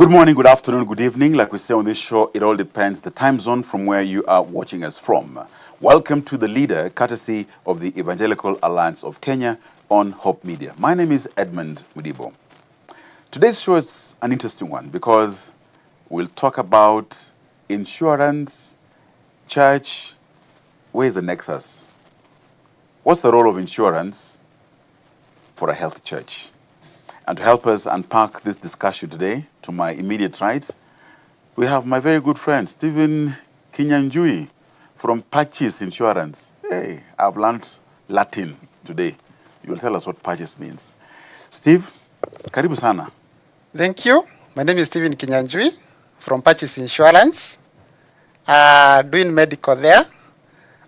Good morning, good afternoon, good evening. Like we say on this show, it all depends the time zone from where you are watching us from. Welcome to The Leader, courtesy of the Evangelical Alliance of Kenya on Hope Media. My name is Edmund Mudibo. Today's show is an interesting one because we'll talk about insurance, church. Where's the nexus? What's the role of insurance for a healthy church? And to help us unpack this discussion today, to my immediate right, we have my very good friend, Stephen Kinyanjui from Purchase Insurance. Hey, I've learned Latin today. You will tell us what purchase means. Steve, karibu sana. Thank you. My name is Stephen Kinyanjui from Purchase Insurance, doing medical there.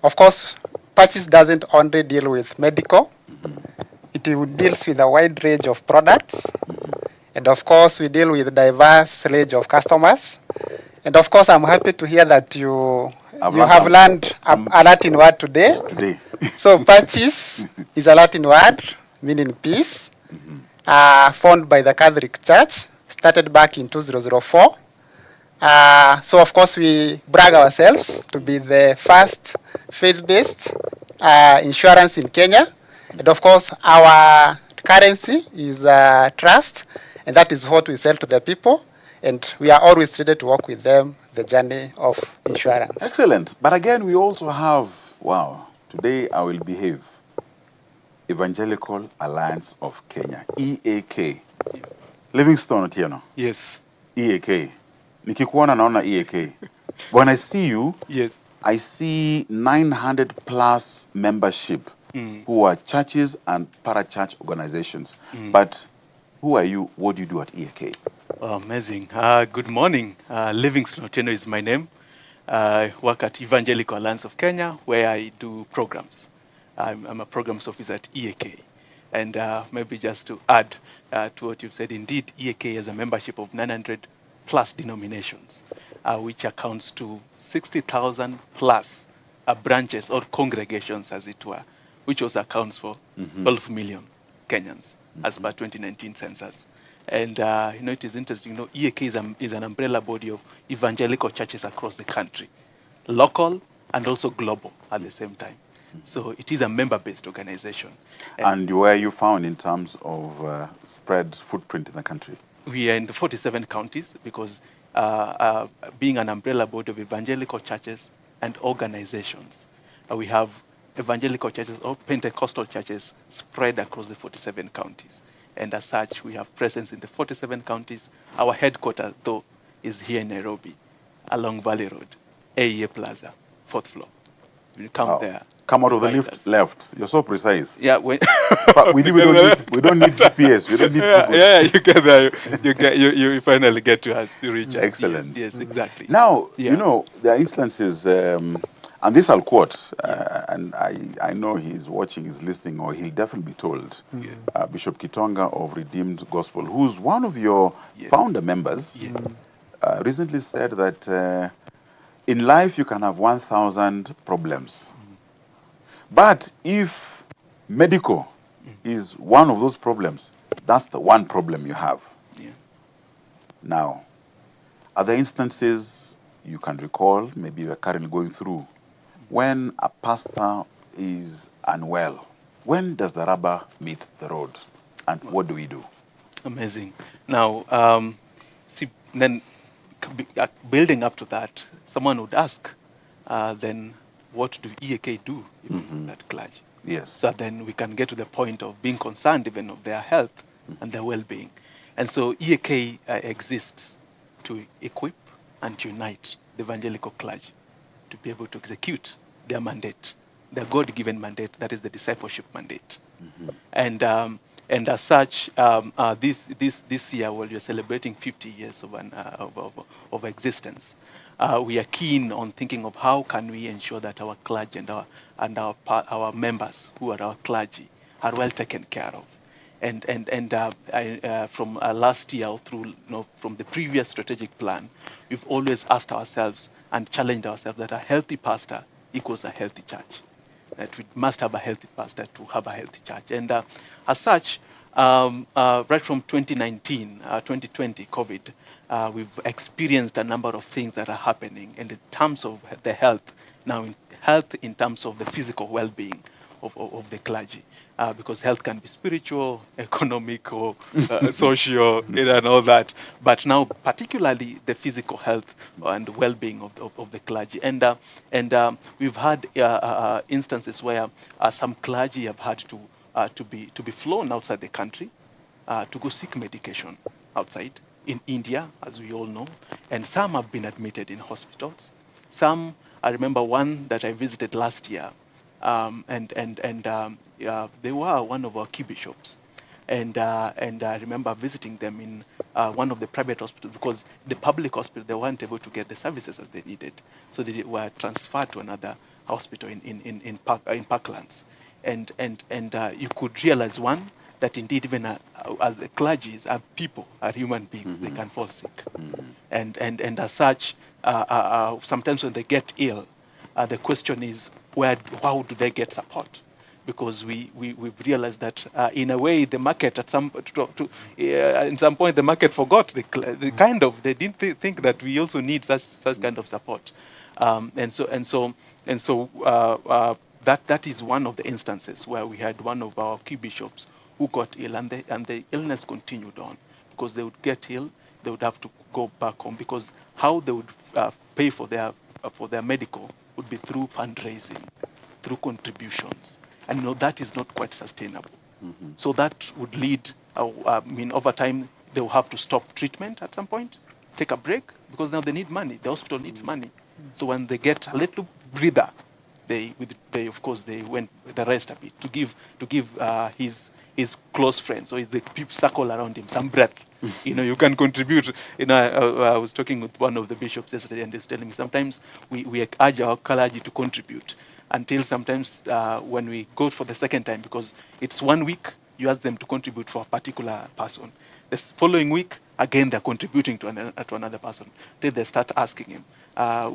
Of course, Purchase doesn't only deal with medical. It deals with a wide range of products. And of course, we deal with a diverse range of customers. And of course, I'm happy to hear that you have learned a Latin word today. So Purchase is a Latin word meaning peace, formed by the Catholic Church, started back in 2004. So of course, we brag ourselves to be the first faith-based insurance in Kenya. And of course, our currency is trust, and that is what we sell to the people. And we are always ready to work with them, the journey of insurance. Excellent. But again, we also have, wow, today I will behave, Evangelical Alliance of Kenya, EAK. Livingstone Otieno. Yes. EAK. Nikikuona naona EAK. When I see you, yes, I see 900 plus membership who are churches and para-church organizations. But who are you? What do you do at EAK? Oh, amazing. Good morning. Livingstone Otieno is my name. I work at Evangelical Alliance of Kenya, where I do programs. I'm a programs officer at EAK. And maybe just to add to what you've said, indeed, EAK has a membership of 900 plus denominations, which accounts to 60,000 plus branches or congregations, as it were, which also accounts for 12 million Kenyans as per 2019 census. And it is interesting. EAK is an umbrella body of evangelical churches across the country, local and also global at the same time. So it is a member-based organization. And where are you found in terms of spread footprint in the country? We are in the 47 counties because being an umbrella board of evangelical churches and organizations, we have evangelical churches or Pentecostal churches spread across the 47 counties. And as such, we have presence in the 47 counties. Our headquarters, though, is here in Nairobi, along Valley Road, AEA Plaza, 4th floor. You come there. Come out of the lift left. You're so precise. Yeah, we don't need GPS. We don't need yeah, you get there. You finally get to us. You reach us. Excellent. Yes, exactly. Now, there are instances, and this I'll quote, and I know he's watching, he's listening, or he'll definitely be told. Bishop Kitonga of Redeemed Gospel, who's one of your founder members, recently said that in life you can have 1,000 problems. But if medical is one of those problems, that's the one problem you have. Yeah. Now, are there instances you can recall, maybe you're currently going through, when a pastor is unwell? When does the rubber meet the road? And what do we do? Amazing. Now, then building up to that, someone would ask, then what do EAK do in that clergy? Yes. So then we can get to the point of being concerned even of their health and their well-being. And so EAK exists to equip and to unite the evangelical clergy to be able to execute their mandate, their God-given mandate, that is the discipleship mandate. And as such, this year, while we're celebrating 50 years of existence, we are keen on thinking of how can we ensure that our clergy and our members who are our clergy are well taken care of. From last year through, from the previous strategic plan, we've always asked ourselves and challenged ourselves that a healthy pastor equals a healthy church. That we must have a healthy pastor to have a healthy church. And as such, Right from 2019, 2020, COVID, we've experienced a number of things that are happening in terms of the health. Now, in health in terms of the physical well-being of the clergy. Because health can be spiritual, economic, or social, and all that. But now, particularly the physical health and well-being of the clergy. And we've had instances where some clergy have had to be flown outside the country to go seek medication outside in India, as we all know, and some have been admitted in hospitals. Some, I remember one that I visited last year, they were one of our key bishops. And I remember visiting them in one of the private hospitals because the public hospital, they weren't able to get the services that they needed. So they were transferred to another hospital in Parklands. And you could realize, one, that indeed even as the clergies are people, are human beings, they can fall sick. And as such, sometimes when they get ill, the question is, how do they get support? Because we've realized that in a way the market at in some point the market forgot they didn't think that we also need such kind of support, and so that is one of the instances where we had one of our key bishops who got ill, and the illness continued on because they would get ill, they would have to go back home because how they would pay for their medical would be through fundraising, through contributions. And that is not quite sustainable. So that would lead, over time, they will have to stop treatment at some point, take a break, because now they need money. The hospital needs money. So when they get a little breather, they of course, they went the rest a bit to give his close friends or the people circle around him some breath. You can contribute. I was talking with one of the bishops yesterday, and he was telling me sometimes we urge our clergy to contribute until sometimes when we go for the second time, because it's 1 week, you ask them to contribute for a particular person. The following week, again, they're contributing to another person. Then they start asking him,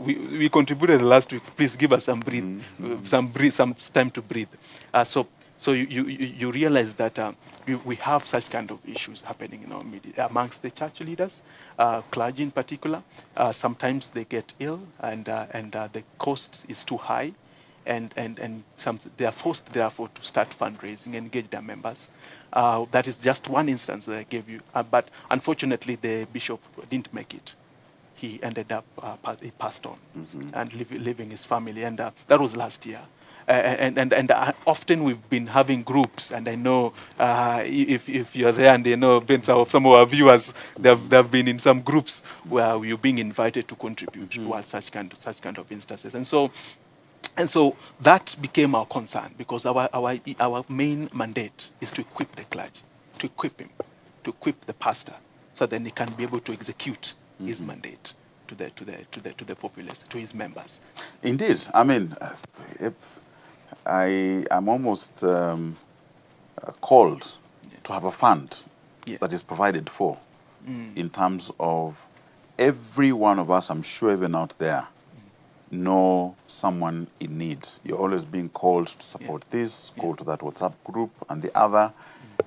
we contributed last week, please give us some some time to breathe. So you realize that we have such kind of issues happening in our media amongst the church leaders, clergy in particular. Sometimes they get ill, and the cost is too high, and they are forced therefore to start fundraising and engage their members. That is just one instance that I gave you, but unfortunately the bishop didn't make it. He ended up he passed on and leaving his family, and that was last year. And often we've been having groups, and I know if you're there, and some of our viewers, they've been in some groups where you're being invited to contribute towards such kind of instances, and so that became our concern, because our main mandate is to equip the clergy, to equip him, to equip the pastor, so then he can be able to execute his mandate to the populace, to his members. Indeed, I mean, I am almost called to have a fund that is provided for in terms of every one of us, I'm sure even out there, know someone in need. You're always being called to support this, call to that WhatsApp group and the other.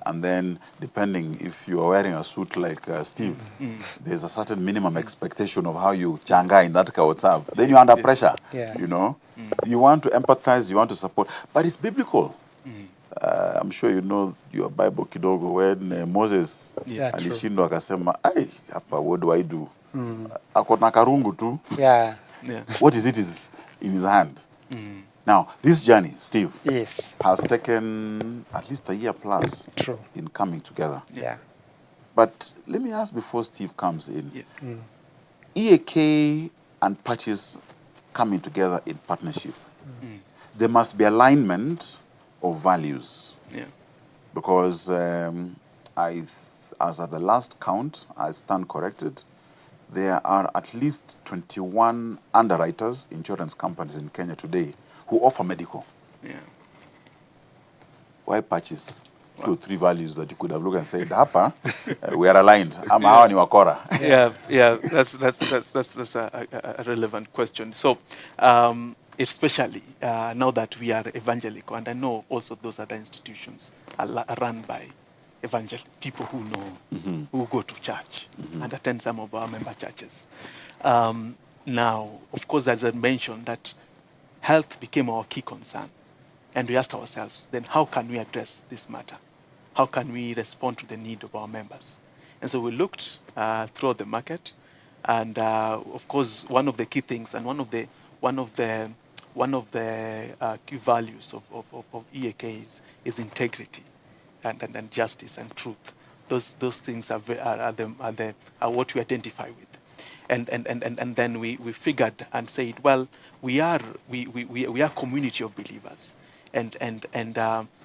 And then, depending if you are wearing a suit like Steve, there's a certain minimum expectation of how you changa in that WhatsApp. Then you're under pressure, You want to empathize, you want to support. But it's biblical. I'm sure you know your Bible kidogo, when Moses alishindwa akasema, what do I do? Akona karungu tu. What is it is in his hand? Now, this journey, Steve, has taken at least a year plus in coming together. But let me ask before Steve comes in. EAK and Patches coming together in partnership. There must be alignment of values. Because as at the last count, I stand corrected, there are at least 21 underwriters, insurance companies in Kenya today, who offer medical. Why Patches? 2 or 3 values that you could have looked and said, Hapa, we are aligned. Hawa ni wakora. That's a relevant question. So, especially now that we are evangelical, and I know also those other institutions are run by people who know, Mm-hmm. who go to church and attend some of our member churches. Now, of course, as I mentioned, that health became our key concern. And we asked ourselves, then how can we address this matter? How can we respond to the need of our members? And so we looked through the market, and of course, one of the key things and one of the key values of EAK is integrity and justice and truth. Those things are what we identify with. And then we figured and said, well, we are a community of believers, and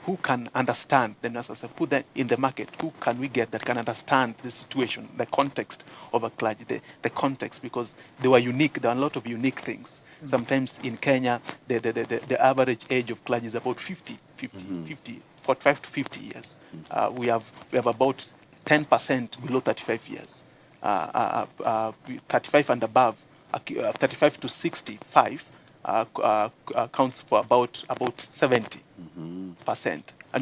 who can understand? Then as I said, put that in the market. Who can we get that can understand the situation, the context of a clergy, the context, because they were unique. There are a lot of unique things. Sometimes in Kenya, the average age of clergy is about 45 to 50 years. We have about 10% below 35 years. 35 and above, 35 to 65 counts for about 70%, and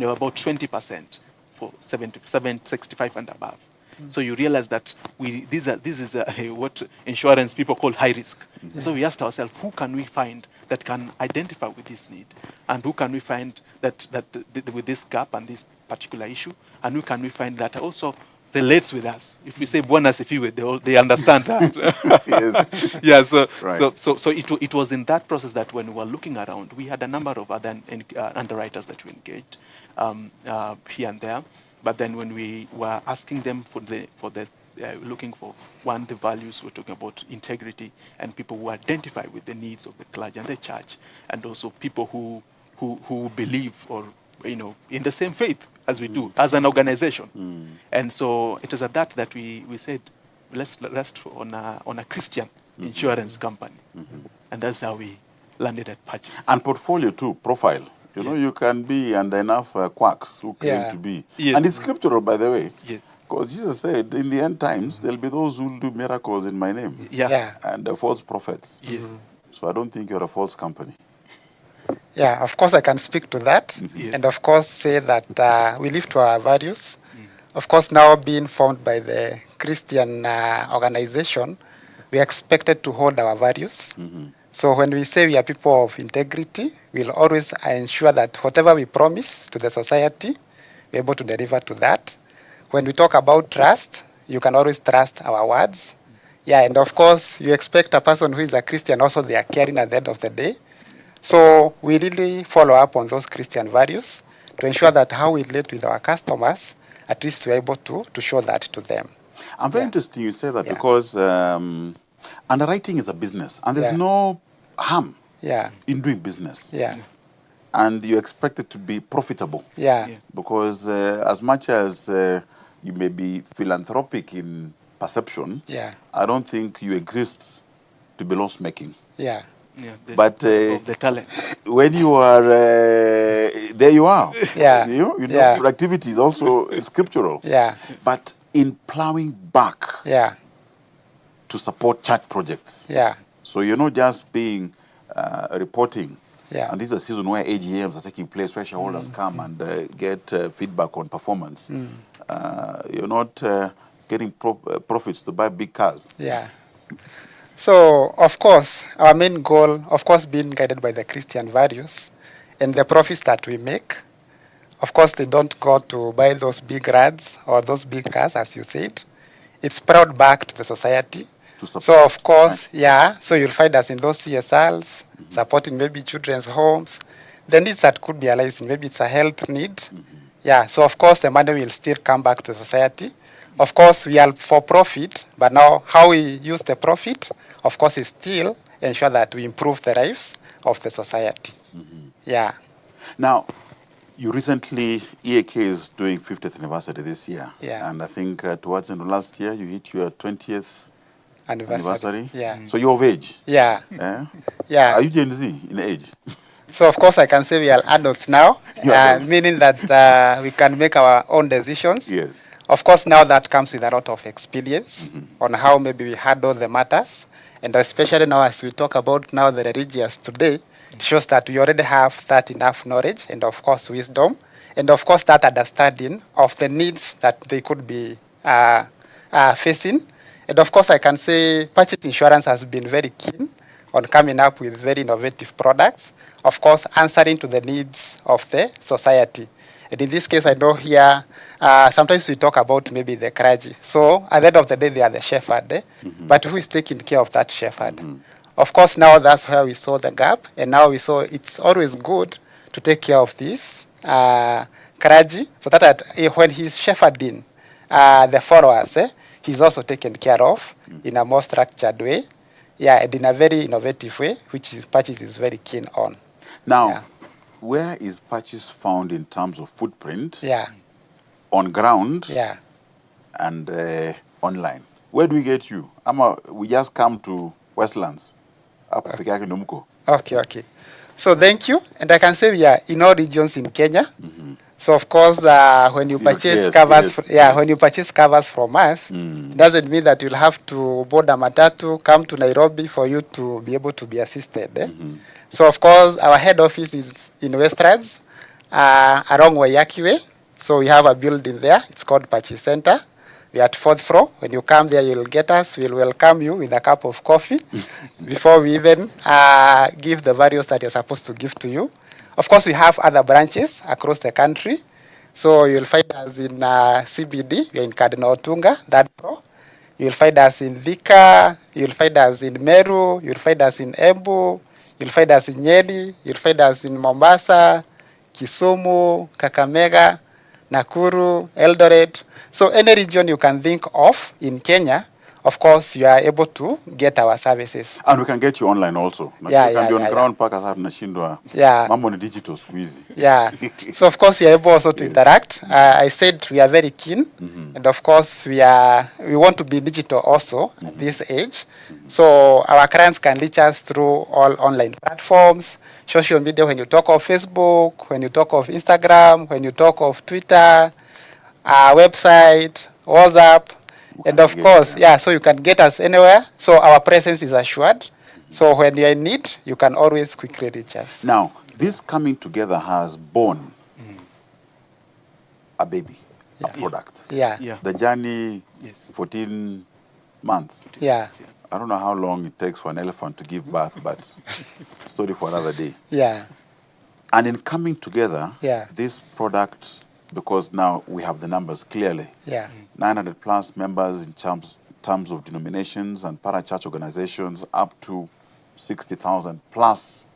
you have about 20% for 65 and above. So you realize that this is what insurance people call high risk. So we asked ourselves, who can we find that can identify with this need, and who can we find that with this gap and this particular issue, and who can we find that also relates with us. If we say Bwana Sifiwe, they understand that. Yes. Yeah. So Right. so it was in that process that when we were looking around, we had a number of other underwriters that we engaged here and there. But then when we were asking them for the looking for the values, we're talking about integrity and people who identify with the needs of the clergy and the church, and also people who believe or in the same faith as we do as an organization. And so it was at that we said, let's rest on a Christian insurance company, and that's how we landed at Patches. And portfolio too, profile. You can be and enough quacks who claim to be. Yes. And it's scriptural, by the way. Yes. Because Jesus said, in the end times, there'll be those who will do miracles in my name. Yeah. And false prophets. Yes. So I don't think you're a false company. Yeah, of course I can speak to that. Yes. And of course say that we live to our values. Of course, now being formed by the Christian organization, we are expected to hold our values. So when we say we are people of integrity, we'll always ensure that whatever we promise to the society, we're able to deliver to that. When we talk about trust, you can always trust our words. Yeah, and of course, you expect a person who is a Christian also they are caring at the end of the day. So we really follow up on those Christian values to ensure that how we relate with our customers, at least we're able to show that to them. I'm very interested you say that because underwriting is a business and there's no harm in doing business. Yeah. And you expect it to be profitable. Yeah. Because as much as you may be philanthropic in perception, I don't think you exist to be loss-making. Yeah. Yeah, but the talent. When you are there, you are. Yeah. Productivity is also scriptural. Yeah. But in plowing back to support church projects. Yeah. So you're not just being reporting. Yeah. And this is a season where AGMs are taking place, where shareholders come and get feedback on performance. You're not getting profits to buy big cars. Yeah. So, of course, our main goal, of course, being guided by the Christian values and the profits that we make, of course, they don't go to buy those big rads or those big cars, as you said. It's brought back to the society. So, of course, so you'll find us in those CSRs, supporting maybe children's homes. The needs that could be arising, maybe it's a health need. Yeah, so, of course, the money will still come back to the society. Of course, we are for profit, but now how we use the profit, of course, is still ensure that we improve the lives of the society. Yeah. Now, you recently, EAK is doing 50th anniversary this year. Yeah. And I think towards the end of last year, you hit your 20th anniversary. Yeah. So you're of age. Yeah. Yeah. Are you Gen Z in age? So, of course, I can say we are adults now, meaning that we can make our own decisions. Yes. Of course, now that comes with a lot of experience on how maybe we handle the matters. And especially now as we talk about now the religious today, it shows that we already have that enough knowledge and, of course, wisdom and of course that understanding of the needs that they could be facing. And of course I can say purchase insurance has been very keen on coming up with very innovative products, of course answering to the needs of the society. And in this case, I know here, sometimes we talk about maybe the clergy. So at the end of the day, they are the shepherd, but who is taking care of that shepherd? Of course, now that's where we saw the gap, and now we saw it's always good to take care of this clergy, so that when he's shepherding the followers, he's also taken care of in a more structured way, and in a very innovative way, which Purchase is very keen on. Now, where is Purchase found in terms of footprint? Yeah. On ground? Yeah. And online. Where do we get you? We just come to Westlands. Okay. So thank you. And I can say we are in all regions in Kenya. So of course, when you purchase when you purchase covers from us, doesn't mean that you'll have to board a matatu, come to Nairobi for you to be able to be assisted. So of course, our head office is in Westlands, along Waiyaki Way. So we have a building there. It's called Purchase Center. We are at 4th floor. When you come there, you'll get us. We'll welcome you with a cup of coffee before we even give the values that you're supposed to give to you. Of course, we have other branches across the country. So you'll find us in CBD. We're in Cardinal Tunga, that pro. You'll find us in Thika. You'll find us in Meru. You'll find us in Embu. You'll find us in Nyeri. You'll find us in Mombasa, Kisumu, Kakamega, Nakuru, Eldoret. So any region you can think of in Kenya, of course, you are able to get our services. And we can get you online also. Yeah, you can be on ground park as Mambo ni digital squeeze. Yeah. So of course you are able also to interact. I said we are very keen, and of course we want to be digital also at this age. So our clients can reach us through all online platforms, social media. When you talk of Facebook, when you talk of Instagram, when you talk of Twitter, our website, WhatsApp. And of course, so you can get us anywhere. So our presence is assured. So when you're in need, you can always quickly reach us. Now, this coming together has born a baby, a product. Yeah. The journey, 14 months. Yeah. I don't know how long it takes for an elephant to give birth, but story for another day. Yeah. And in coming together, this product, because now we have the numbers clearly. 900 plus members in terms of denominations and parachurch organizations, up to 60,000 plus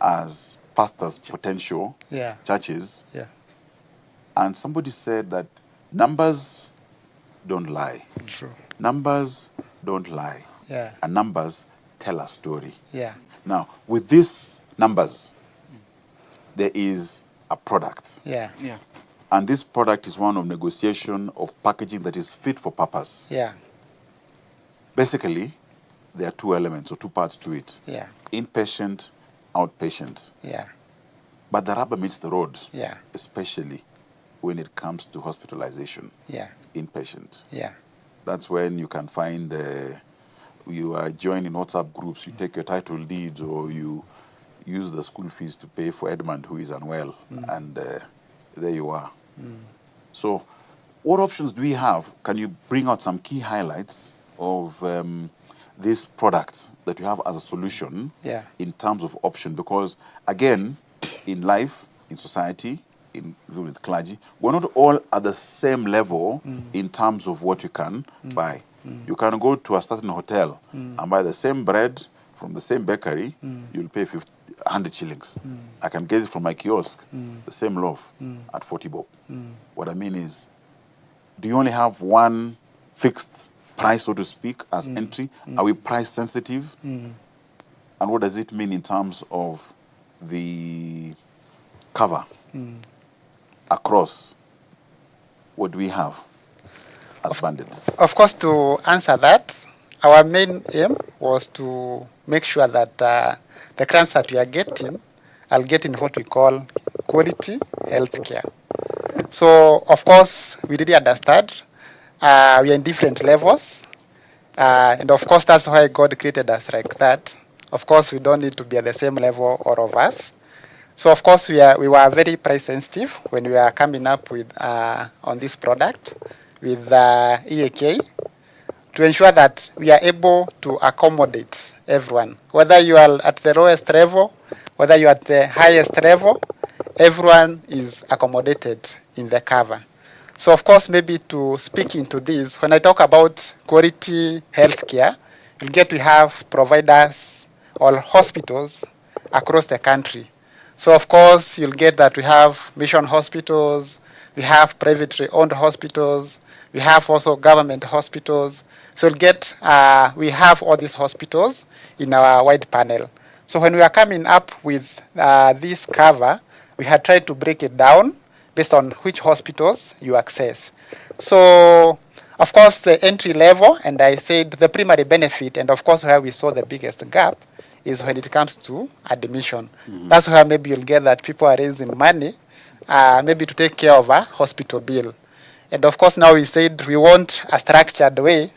as pastors' potential churches. And somebody said that numbers don't lie. True. Numbers don't lie. And numbers tell a story. Now, with these numbers, there is a product. And this product is one of negotiation of packaging that is fit for purpose. Basically, there are two elements or two parts to it. Inpatient, outpatient. But the rubber meets the road, especially when it comes to hospitalization. Inpatient. That's when you can find you are joining WhatsApp groups, you take your title deeds, or you use the school fees to pay for Edmund who is unwell, and there you are. So what options do we have? Can you bring out some key highlights of this product that you have as a solution in terms of option? Because again, in life, in society, with clergy, we're not all at the same level in terms of what you can buy. You can go to a certain hotel and buy the same bread from the same bakery, you'll pay 100 shillings. I can get it from my kiosk, the same loaf, at 40 bob. What I mean is, do you only have one fixed price, so to speak, as entry? Are we price sensitive? And what does it mean in terms of the cover across? What do we have as bandits? Of course, to answer that, our main aim was to make sure that the clients that we are getting what we call quality health care. So, of course, we really understand we are in different levels. And of course, that's why God created us like that. Of course, we don't need to be at the same level, all of us. So of course we were very price sensitive when we were coming up with on this product with EAK, to ensure that we are able to accommodate everyone, whether you are at the lowest level, whether you are at the highest level, everyone is accommodated in the cover. So of course, maybe to speak into this, when I talk about quality healthcare, you get to have providers or hospitals across the country. So of course, you'll get that we have mission hospitals, we have privately owned hospitals, we have also government hospitals. So you'll get, we have all these hospitals in our wide panel. So when we are coming up with this cover, we had tried to break it down based on which hospitals you access. So, of course, the entry level, and I said the primary benefit, and of course where we saw the biggest gap, is when it comes to admission. Mm-hmm. That's where maybe you'll get that people are raising money, maybe to take care of a hospital bill. And of course now we said we want a structured way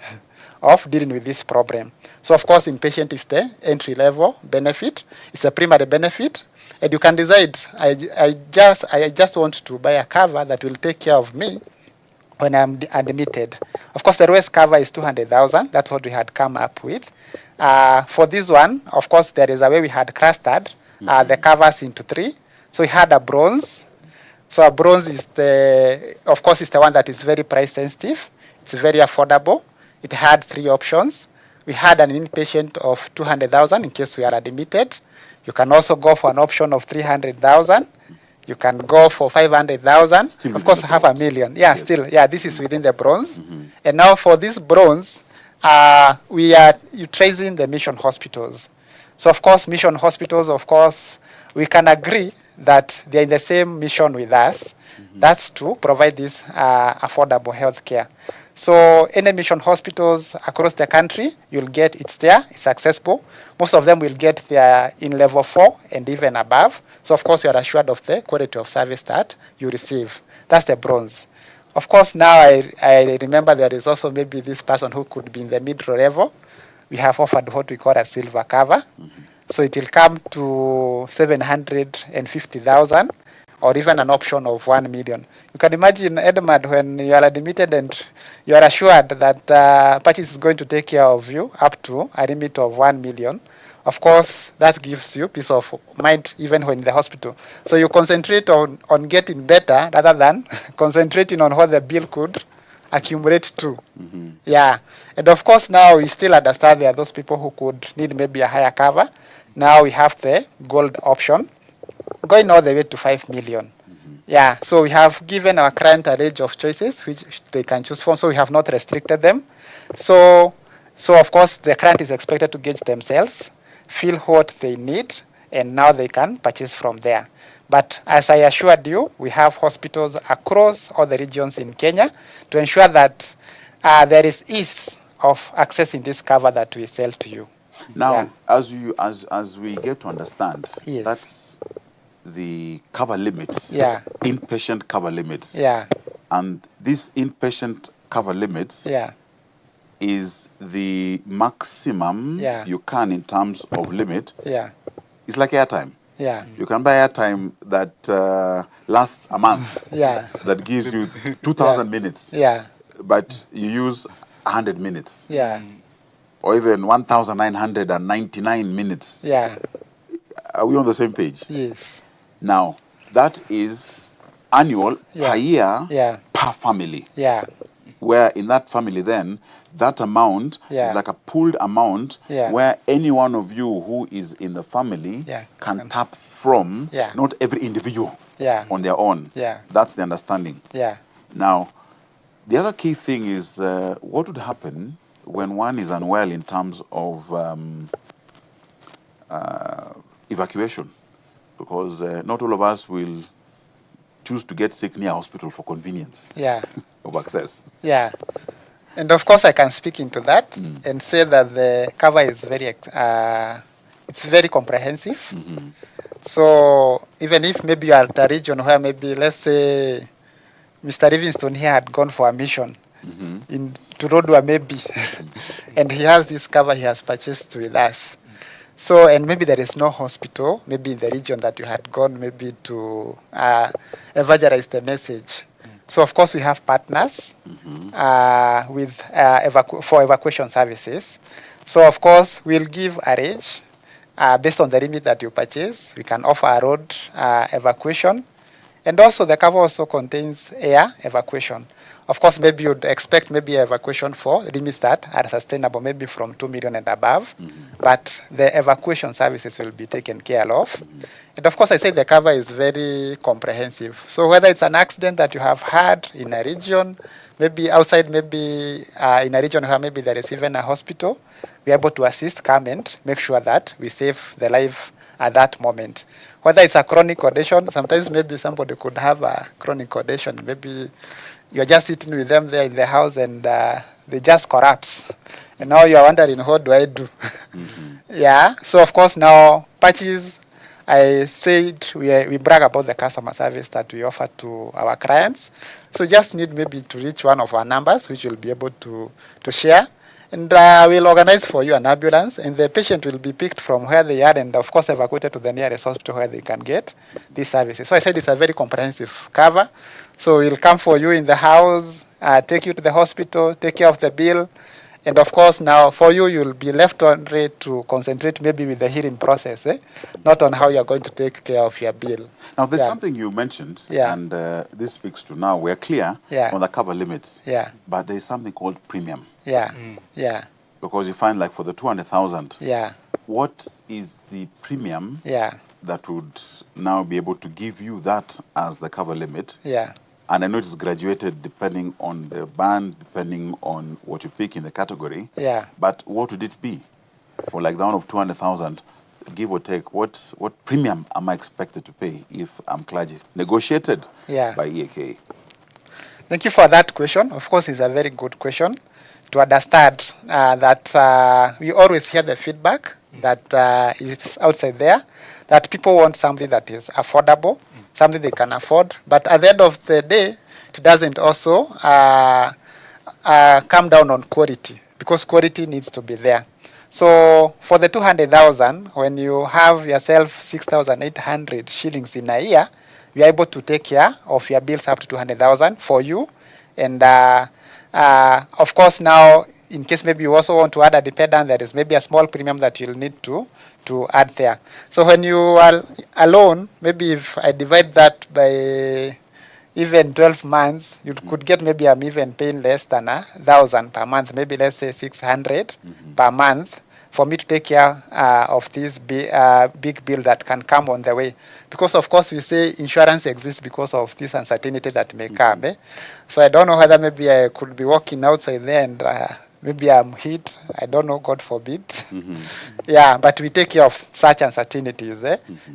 of dealing with this problem. So of course inpatient is the entry level benefit, it's a primary benefit, and you can decide, I just want to buy a cover that will take care of me when I'm admitted. Of course the lowest cover is 200,000, that's what we had come up with. For this one, of course there is a way we had clustered the covers into three. So we had a bronze. So a bronze is of course, is the one that is very price sensitive. It's very affordable. It had three options. We had an inpatient of 200,000 in case we are admitted. You can also go for an option of 300,000. You can go for 500,000. Of course, half a million. Yeah, yes. Still, yeah, this is within the bronze. Mm-hmm. And now for this bronze, we are tracing the mission hospitals. So of course, mission hospitals, of course, we can agree that they're in the same mission with us. Mm-hmm. That's to provide this affordable health care. So any mission hospitals across the country, you'll get it's there, it's accessible. Most of them will get there in level 4 and even above. So of course you are assured of the quality of service that you receive. That's the bronze. Of course now I remember there is also maybe this person who could be in the middle level. We have offered what we call a silver cover. Mm-hmm. So it will come to 750,000 or even an option of 1 million. You can imagine, Edmund, when you are admitted and you are assured that Patches is going to take care of you up to a limit of 1 million. Of course, that gives you peace of mind even when in the hospital. So you concentrate on getting better rather than concentrating on what the bill could accumulate to. Mm-hmm. Yeah. And of course, now we still understand there are those people who could need maybe a higher cover. Now we have the gold option, going all the way to 5 million. Mm-hmm. Yeah, so we have given our client a range of choices which they can choose from, so we have not restricted them. So of course, the client is expected to gauge themselves, feel what they need, and now they can purchase from there. But as I assured you, we have hospitals across all the regions in Kenya to ensure that there is ease of accessing this cover that we sell to you. Now, yeah. as we get to understand, yes. That's the cover limits, yeah. Inpatient cover limits. Yeah. And this inpatient cover limits, yeah. Is the maximum, yeah. You can in terms of limit. Yeah. It's like airtime. Yeah. You can buy airtime that lasts a month. Yeah. That gives you 2,000 yeah. minutes. Yeah. But you use 100 minutes. Yeah. Or even 1,999 minutes. Yeah. Are we on the same page? Yes. Now, that is annual, yeah. Per year, yeah. Per family. Yeah. Where in that family then, that amount, yeah. Is like a pooled amount, yeah. Where any one of you who is in the family, yeah. Can tap from, yeah. Not every individual, yeah. On their own. Yeah. That's the understanding. Yeah. Now, the other key thing is what would happen when one is unwell in terms of evacuation, because not all of us will choose to get sick near hospital for convenience, yeah. Of access. Yeah, and of course I can speak into that and say that the cover is it's very comprehensive. Mm-hmm. So even if maybe you are at a region where maybe, let's say, Mr. Livingston here had gone for a mission, mm-hmm. To Rodwa maybe, and he has this cover he has purchased with us. So, and maybe there is no hospital, maybe in the region that you had gone, maybe to evangelize the message. So, of course, we have partners with for evacuation services. So, of course, we'll give a range based on the limit that you purchase. We can offer a road evacuation. And also, the cover also contains air evacuation. Of course, maybe you'd expect maybe evacuation for limits that are sustainable, maybe from 2 million and above. But the evacuation services will be taken care of. And of course, I say the cover is very comprehensive. So whether it's an accident that you have had in a region, maybe outside, maybe in a region where maybe there is even a hospital, we're able to assist, come and make sure that we save the life at that moment. Whether it's a chronic condition, sometimes maybe somebody could have a chronic condition. Maybe you're just sitting with them there in the house and they just collapse. And now you're wondering, what do I do? Yeah, so of course now patches, I said we brag about the customer service that we offer to our clients. So just need maybe to reach one of our numbers, which we'll be able to share. And we'll organize for you an ambulance, and the patient will be picked from where they are and, of course, evacuated to the nearest hospital where they can get these services. So I said it's a very comprehensive cover. So we'll come for you in the house, take you to the hospital, take care of the bill. And, of course, now for you, you'll be left only to concentrate maybe with the healing process, not on how you're going to take care of your bill. Now, there's something you mentioned, and this speaks to now we're clear on the cover limits. But there's something called premium. Because you find, like, for the 200,000, what is the premium that would now be able to give you that as the cover limit? And I know it's graduated depending on the band, depending on what you pick in the category. But what would it be for, like, the one of 200,000? Give or take, what premium am I expected to pay if I'm clergy? Negotiated by EAK. Thank you for that question. Of course, it's a very good question to understand that we always hear the feedback that is outside there, that people want something that is affordable, something they can afford. But at the end of the day, it doesn't also come down on quality, because quality needs to be there. So for the 200,000, when you have yourself 6,800 shillings in a year, you are able to take care of your bills up to 200,000 for you. And of course, now, in case maybe you also want to add a dependent, there is maybe a small premium that you'll need to add there. So when you are alone, maybe if I divide that by even 12 months, you could get maybe I'm even paying less than 1,000 per month, maybe let's say 600 per month for me to take care of this big bill that can come on the way. Because, of course, we say insurance exists because of this uncertainty that may come. So I don't know whether maybe I could be walking outside there and maybe I'm hit. I don't know, God forbid. Yeah, but we take care of such uncertainties.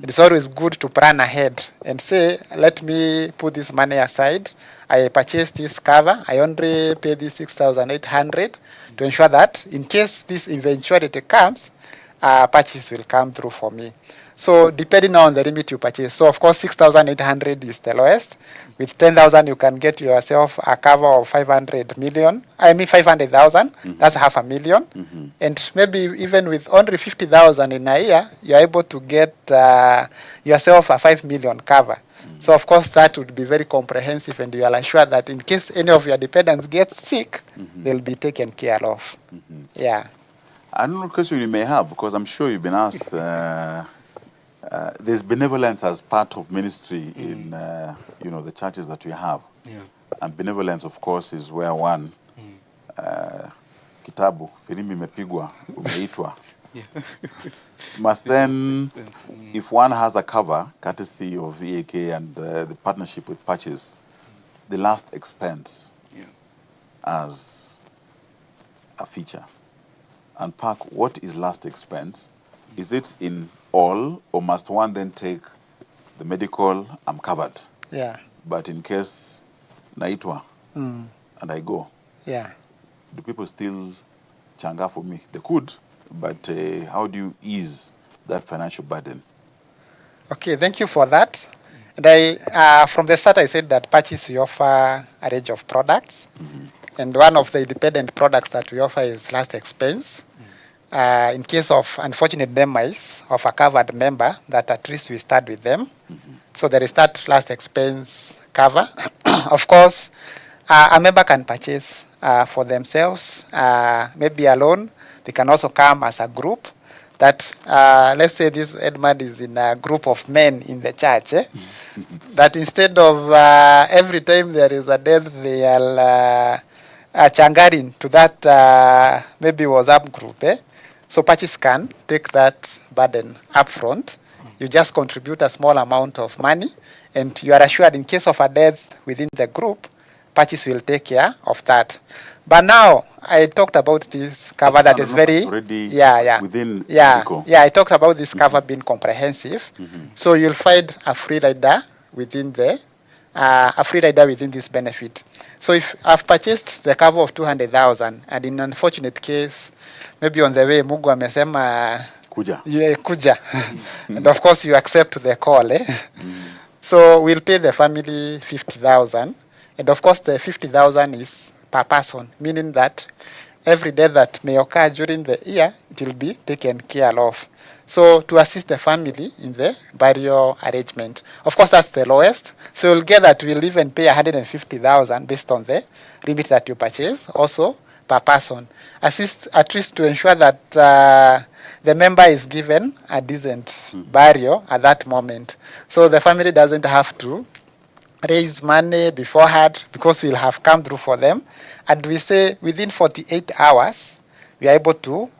It's always good to plan ahead and say, let me put this money aside. I purchased this cover. I only pay this 6,800 to ensure that in case this eventuality comes, purchase will come through for me. So depending on the limit you purchase. So of course, 6,800 is the lowest. With 10,000, you can get yourself a cover of 500,000. That's 500,000. And maybe even with only 50,000 in a year, you're able to get yourself a 5 million cover. So of course, that would be very comprehensive, and you are assured that in case any of your dependents get sick, they'll be taken care of. Yeah. I don't know what question you may have, because I'm sure you've been asked. There's benevolence as part of ministry in the churches that we have. And benevolence, of course, is where one kitabu filimbi imepigwa umeitwa. Must then, if one has a cover, courtesy of EAK and the partnership with Patches, the last expense as a feature. And Park, what is last expense? Is it in all, or must one then take the medical, I'm covered? But in case naitwa and I go, do people still changa for me? They could, but how do you ease that financial burden? Okay, thank you for that. And I, from the start, I said that Patches, we offer a range of products. And one of the independent products that we offer is last expense. in case of unfortunate demise of a covered member, that at least we start with them. So there is that last expense cover. Of course, a member can purchase for themselves, maybe alone. They can also come as a group. That let's say this Edmund is in a group of men in the church. That instead of every time there is a death, they are changaring to that maybe WhatsApp group. So purchase can take that burden up front. You just contribute a small amount of money, and you are assured in case of a death within the group, purchase will take care of that. But now I talked about this cover that is very within medical. I talked about this cover being comprehensive. So you'll find a free rider within the within this benefit. So if I've purchased the cover of 200,000, and in an unfortunate case, maybe on the way Mungu amesema kuja, and of course you accept the call. So we'll pay the family 50,000, and of course the 50,000 is per person, meaning that every day that may occur during the year, it will be taken care of. So to assist the family in the burial arrangement. Of course, that's the lowest. So you'll get that we'll even pay 150,000 based on the limit that you purchase, also per person. Assist at least to ensure that the member is given a decent burial at that moment. So the family doesn't have to raise money beforehand, because we'll have come through for them. And we say within 48 hours, we are able to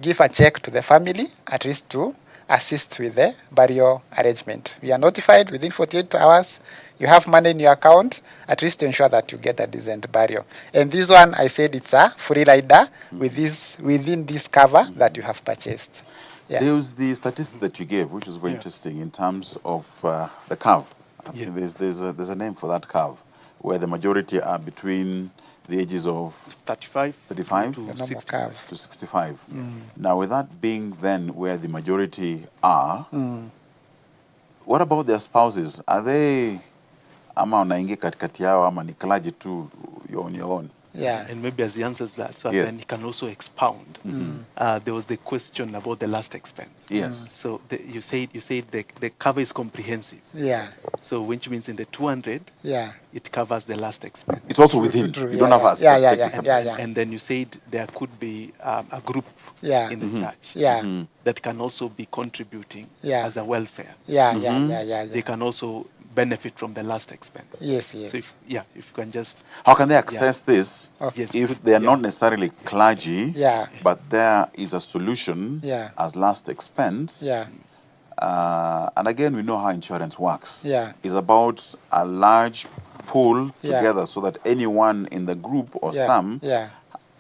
give a check to the family, at least to assist with the burial arrangement. We are notified within 48 hours. You have money in your account, at least to ensure that you get a decent burial. And this one, I said it's a free rider within this cover that you have purchased. Yeah. There was the statistic that you gave, which was very interesting in terms of the curve. I think there's a name for that curve, where the majority are between the ages of 35 to 65. Now, with that being then where the majority are, what about their spouses? Are they ama unaingia katikati yao ama ni clergy tu, you're on your own? Yeah. And maybe as he answers that, so then he can also expound. There was the question about the last expense. Yes. So you said the cover is comprehensive. Yeah. So which means in the 200, it covers the last expense. It's also within. You don't have us. And then you said there could be a group in the church that can also be contributing as a welfare. They can also benefit from the last expense. Yes. So if you can just... How can they access this Yes, if they are not necessarily clergy, but there is a solution as last expense? And again, we know how insurance works. It's about a large pool together so that anyone in the group or some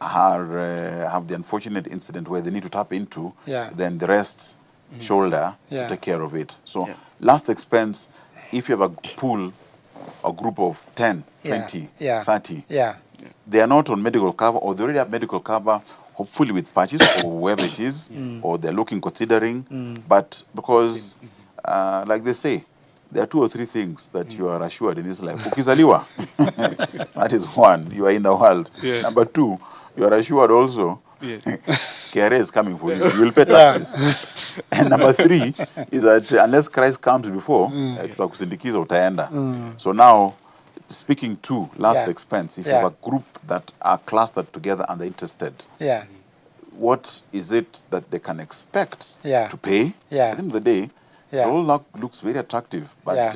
have the unfortunate incident where they need to tap into, then the rest shoulder to take care of it. So last expense, if you have a pool, a group of 10, 20, 30, they are not on medical cover, or they already have medical cover, hopefully with purchase or whoever it is, or they're considering. But because, like they say, there are 2 or 3 things that you are assured in this life. Ukizaliwa, that is one, you are in the world. Number 2, you are assured also, KRA is coming for you. You will pay taxes. And number 3 is that unless Christ comes before, tutakusindikiza utaenda. So now, speaking to last expense, if you have a group that are clustered together and they're interested, what is it that they can expect to pay? At the end of the day, it all looks very attractive, but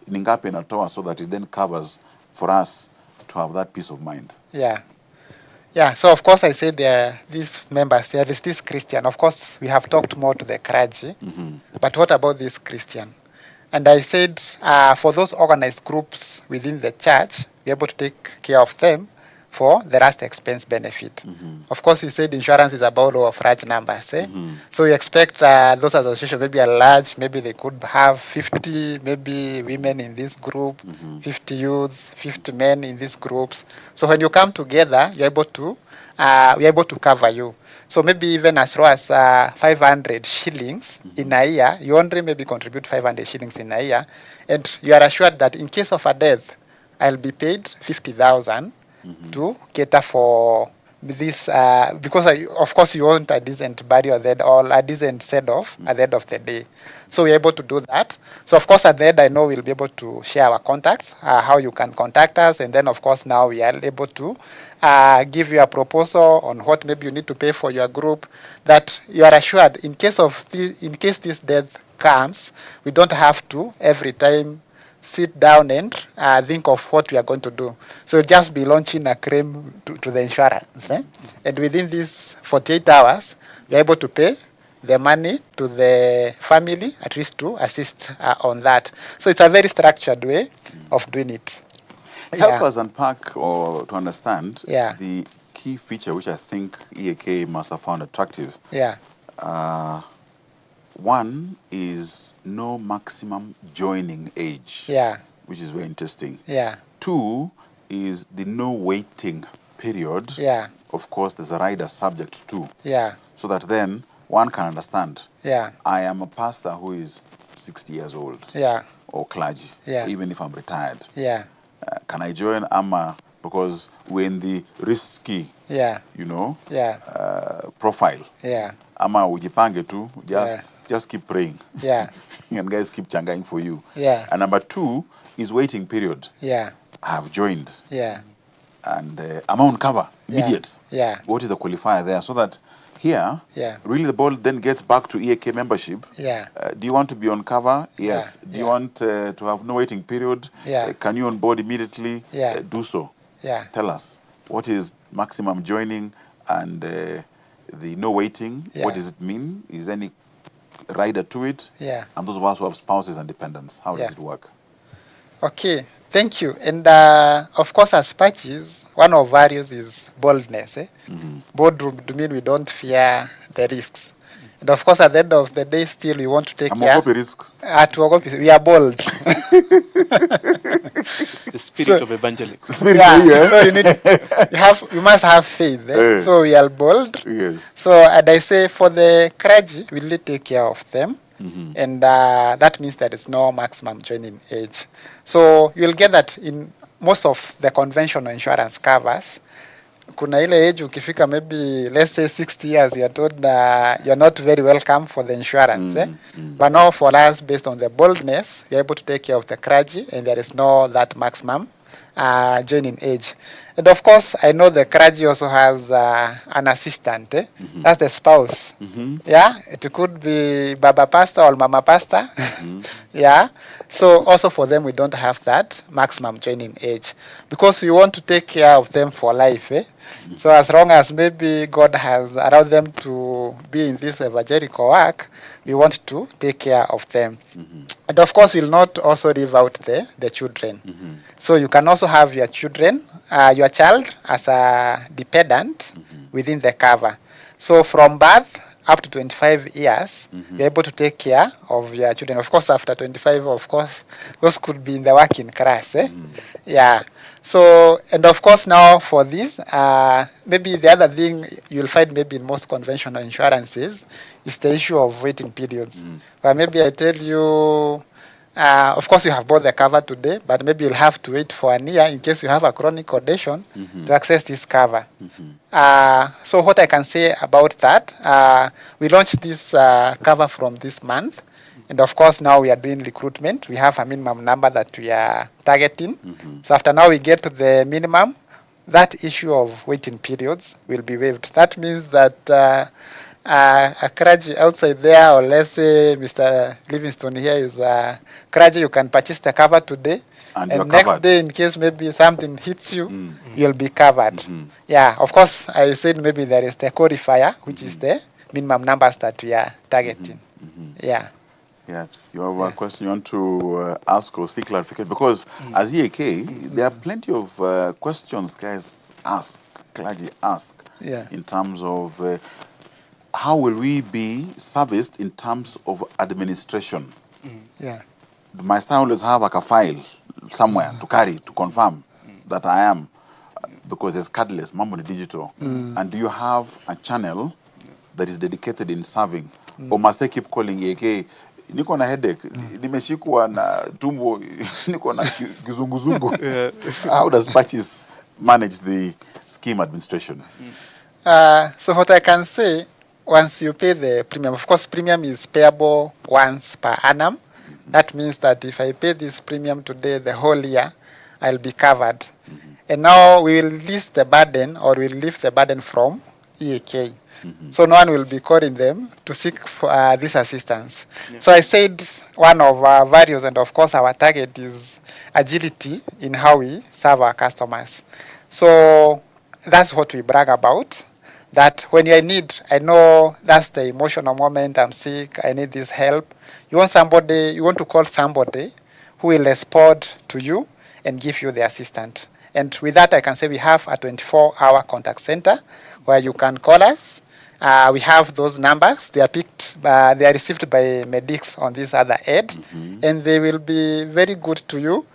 ningape natoa so that it then covers for us to have that peace of mind. So of course I said these members, there is this Christian. Of course, we have talked more to the clergy, but what about this Christian? And I said for those organized groups within the church, we're able to take care of them for the last expense benefit. Of course, we said insurance is about law of large numbers. So we expect those associations, maybe a large, maybe they could have 50, maybe women in this group, 50 youths, 50 men in these groups. So when you come together, we're able to cover you. So maybe even as low as 500 shillings in a year, you only maybe contribute 500 shillings in a year, and you are assured that in case of a death, I'll be paid 50,000 to cater for this because of course you want a decent burial then or a decent send off at the end of the day. So we're able to do that. So of course at the end I know we'll be able to share our contacts, how you can contact us, and then of course now we are able to give you a proposal on what maybe you need to pay for your group, that you are assured in case of in case this death comes, we don't have to every time sit down and think of what we are going to do. So we'll just be launching a claim to the insurance. And within these 48 hours, we're able to pay the money to the family, at least to assist on that. So it's a very structured way of doing it. Help us unpack or to understand Yeah. the key feature which I think EAK must have found attractive. Yeah. One is no maximum joining age, Yeah. which is very interesting. Yeah. Two is the no waiting period. Yeah. Of course, there's a rider subject to, Yeah. so that then one can understand. Yeah. I am a pastor who is 60 years old, Yeah. or clergy, Yeah. even if I'm retired. Yeah. Can I join AMA because we're in the risky, Yeah. Yeah. profile? Yeah. Ama ujipange tu, Yeah. just keep praying. Yeah. And guys keep changaing for you. Yeah. And number two is waiting period. Yeah. I have joined Yeah. and I'm on cover, immediate. Yeah. What is the qualifier there? So that here, Yeah. really the ball then gets back to EAK membership. Yeah. Do you want to be on cover? Yes. Yeah. Do you want to have no waiting period? Yeah. Can you onboard immediately? Yeah. Do so. Yeah. Tell us, what is maximum joining and the no waiting? Yeah. What does it mean? Is there any rider to it? Yeah. And those of us who have spouses and dependents, how Yeah. does it work? Okay, thank you. And of course, as patches, one of values is boldness. Bold do mean we don't fear the risks. And of course, at the end of the day, still we want to take care. Amogopi risks. We are bold. It's the spirit of evangelical. Yeah. So you must have faith. So we are bold. Yes. So and I say for the clergy, we really take care of them. And that means that it's no maximum joining age. So you'll get that in most of the conventional insurance covers. Kuna ile age ukifika maybe let's say 60 years, you're told you're not very welcome for the insurance. But now for us, based on the boldness, you're able to take care of the clergy and there is no that maximum joining age. And of course, I know the clergy also has an assistant. That's the spouse. Yeah, it could be Baba Pastor or Mama Pastor. Yeah. So also for them, we don't have that maximum joining age because we want to take care of them for life. So as long as maybe God has allowed them to be in this evangelical work, we want to take care of them. And of course, we'll not also leave out the children. So you can also have your children, your child as a dependent within the cover. So from birth up to 25 years, you're able to take care of your children. Of course, after 25, of course, those could be in the working class. Yeah. So, and of course now for this, maybe the other thing you'll find maybe in most conventional insurances is the issue of waiting periods. Where maybe I tell you, of course you have bought the cover today, but maybe you'll have to wait for a year in case you have a chronic condition to access this cover. So what I can say about that, we launched this cover from this month. And of course, now we are doing recruitment. We have a minimum number that we are targeting. So after now we get to the minimum, that issue of waiting periods will be waived. That means that a clergy outside there, or let's say Mr. Livingstone here is a clergy, you can purchase the cover today. And next covered. day, in case maybe something hits you, you'll be covered. Yeah, of course, I said maybe there is the qualifier, which is the minimum numbers that we are targeting. Yeah. Yeah, you have a question you want to ask or seek clarification? Because as EAK, there are plenty of questions guys ask, clergy ask, in terms of how will we be serviced in terms of administration? Yeah. Must I always have like a file somewhere to carry to confirm that I am, because there's cardless, mambo ni digital. And do you have a channel that is dedicated in serving? Or must I keep calling EAK? Niko na headache, nimeshikwa na tumbo, niko na kizunguzungu. How does Patches manage the scheme administration? So what I can say, once you pay the premium, of course, premium is payable once per annum. That means that if I pay this premium today, the whole year, I'll be covered. And now we will list the burden, or we'll lift the burden from EAK. So no one will be calling them to seek for, this assistance. Yeah. So I said one of our values, and of course our target is agility in how we serve our customers. So that's what we brag about. That when you're in need, I know that's the emotional moment, I'm sick, I need this help. You want to call somebody who will respond to you and give you the assistant. And with that, I can say we have a 24-hour contact center where you can call us. We have those numbers. They are received by medics on this other end, and they will be very good to you.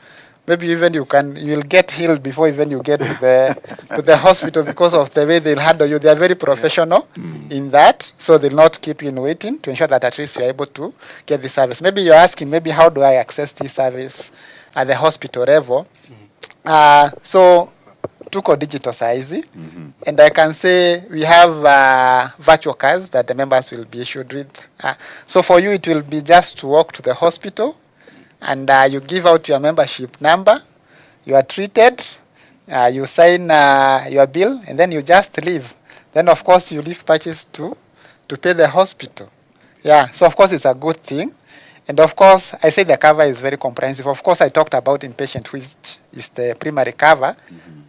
Maybe even you'll get healed before even you get to the hospital, because of the way they'll handle you. They are very professional in that, so they'll not keep you in waiting, to ensure that at least you're able to get the service. Maybe you're asking, maybe how do I access this service at the hospital level? So tuko digital size, and I can say we have virtual cards that the members will be issued with. So for you, it will be just to walk to the hospital, and you give out your membership number, you are treated, you sign your bill, and then you just leave. Then of course you leave purchase to pay the hospital. Yeah, so of course it's a good thing. And of course, I say the cover is very comprehensive. Of course, I talked about inpatient, which is the primary cover,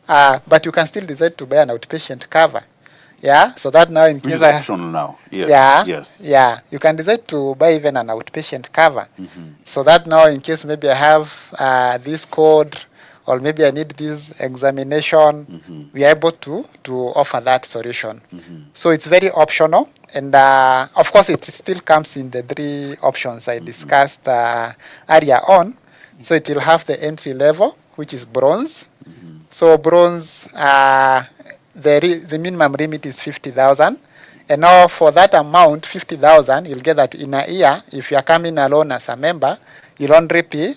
but you can still decide to buy an outpatient cover. Yeah, so that now in Which case is optional now. Yes. yeah, Yes. yeah, you can decide to buy even an outpatient cover. So that now in case maybe I have this code, or maybe I need this examination, we are able to offer that solution. So it's very optional. And of course, it still comes in the 3 options I discussed earlier on. So it will have the entry level, which is bronze. So bronze, the minimum limit is 50,000. And now for that amount, 50,000, you'll get that in a year. If you are coming alone as a member, you'll only pay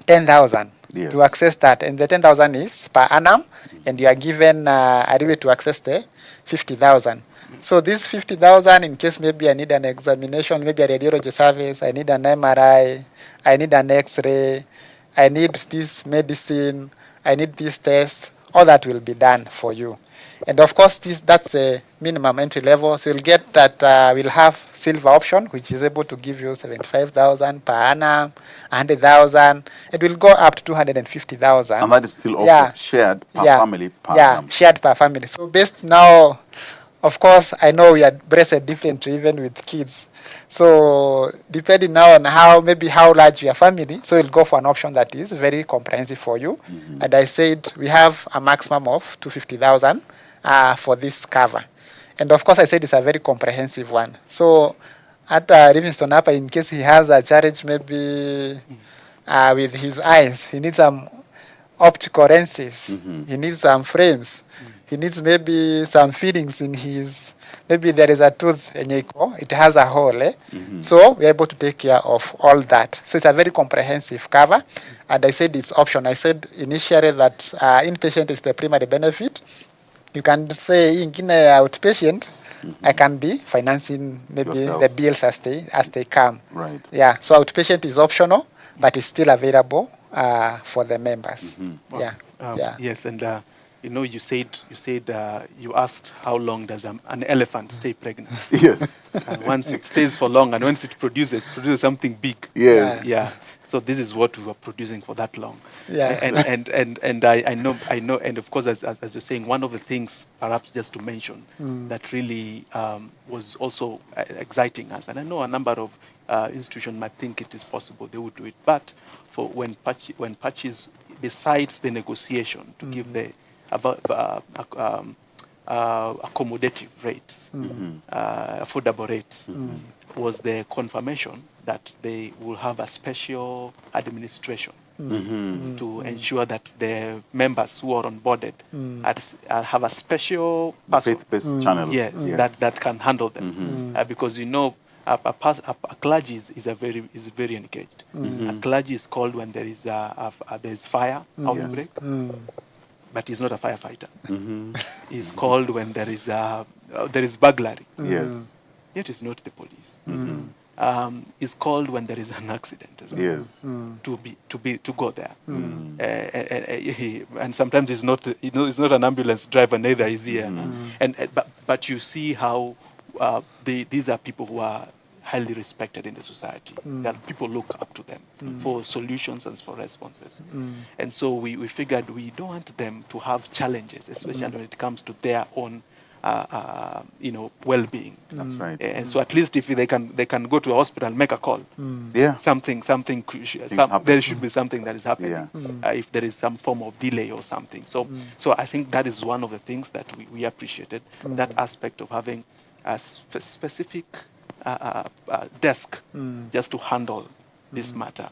10,000 to access that. And the 10,000 is per annum, and you are given a rebate to access the 50,000. So this 50,000, in case maybe I need an examination, maybe a radiology service, I need an MRI, I need an X-ray, I need this medicine, I need this test, all that will be done for you. And of course, that's the minimum entry level. So you'll get that we'll have silver option, which is able to give you 75,000 per annum, 100,000. It will go up to 250,000. And that is still also shared per family per annum. Shared per family. So based now, of course, I know we are blessed differently even with kids. So depending now on how large your family, so you'll go for an option that is very comprehensive for you. And I said we have a maximum of 250,000 for this cover. And of course, I said it's a very comprehensive one. So at Livingston Upper, in case he has a challenge maybe with his eyes, he needs some optical lenses, he needs some frames, he needs maybe some fillings in his, maybe there is a tooth, it has a hole. So we're able to take care of all that. So it's a very comprehensive cover. And I said it's optional. I said initially that inpatient is the primary benefit. You can say in outpatient, I can be financing maybe Yourself. the bills as they come. Right. Yeah, so outpatient is optional, but it's still available for the members. Well, Yeah. Yes, and you said you asked how long does an elephant stay pregnant? Yes. And once it stays for long, and once it produces something big. Yes. Yeah. So this is what we were producing for that long. Yeah. And I know, and of course, as you're saying, one of the things, perhaps just to mention, that really was also exciting us, and I know a number of institutions might think it is possible they would do it, but for when purchase, besides the negotiation to give the accommodative rates, affordable rates, was the confirmation that they will have a special administration to ensure that the members who are onboarded have a special person, Faith-based channel. yes, that can handle them, because a clergy is very engaged. A clergy is called when there is fire outbreak, but he's not a firefighter. is called when there is burglary. Yes. It is not the police. Is called when there is an accident as well. Yes. To go there. And sometimes it's not it's not an ambulance driver, neither is he. But you see how these are people who are highly respected in the society. That people look up to them for solutions and for responses. And so we figured we don't want them to have challenges, especially when it comes to their own well-being. That's right. And so at least if they can go to a hospital and make a call. Yeah. Something there should be something that is happening. If there is some form of delay or something. So I think that is one of the things that we appreciated, that aspect of having a specific desk just to handle this matter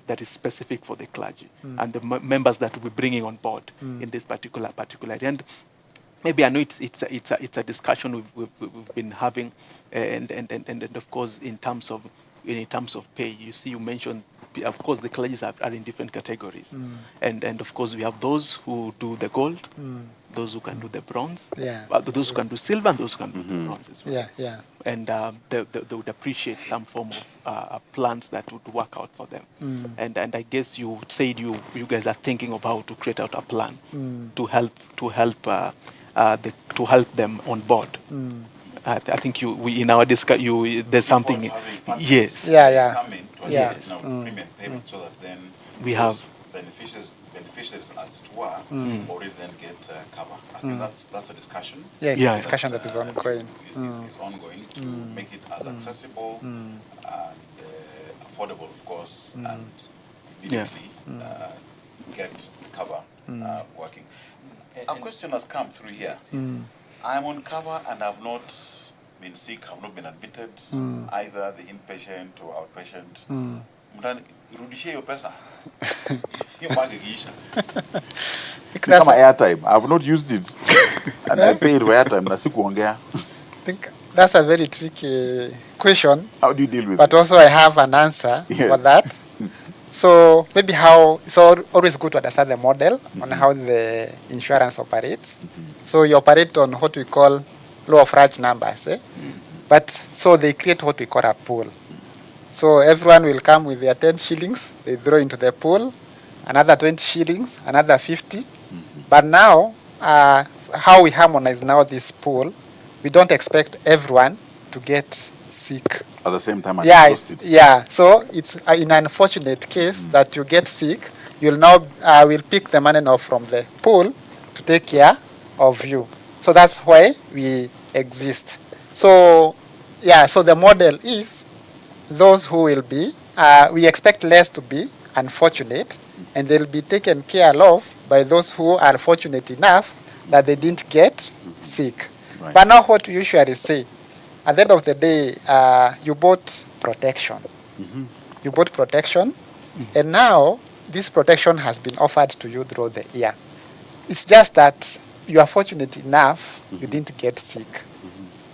that is specific for the clergy and the members that we'll be bringing on board in this particular area. And maybe I know it's a discussion we've been having, and of course in terms of pay, you mentioned, of course the clergies are in different categories, and of course we have those who do the gold, those who can do the bronze, those who can do silver, and those who can do the bronze as well. And they would appreciate some form of plans that would work out for them. And I guess you said you guys are thinking of how to create out a plan to help them on board. I think in our discussion, there's something. Yes. Come in to assist now with premium payment, so that then we have beneficiaries as it were already then get cover. I think that's a discussion. Yes, discussion that is ongoing. Is ongoing to make it as accessible and affordable, of course, and immediately get the cover working. A question has come through here. I'm on cover and I've not been sick, have not been admitted, either the inpatient or outpatient. Rudishie hiyo pesa. Hiyo mwage giisha. Kama airtime, I've not used it. And I paid for airtime na sikuongea. I think that's a very tricky question. How do you deal with but it? Also I have an answer for that. So maybe it's always good to understand the model on how the insurance operates. So you operate on what we call law of large numbers. But so they create what we call a pool. So everyone will come with their 10 shillings, they throw into the pool, another 20 shillings, another 50. But now, how we harmonize now this pool, we don't expect everyone to get sick at the same time. So it's in an unfortunate case that you get sick, you'll now will pick the money now from the pool to take care of you. So that's why we exist. So so the model is those who will be, we expect less to be unfortunate, and they'll be taken care of by those who are fortunate enough that they didn't get sick. Right. But now what we usually say, at the end of the day, you bought protection. You bought protection, and now this protection has been offered to you throughout the year. It's just that you are fortunate enough you didn't get sick.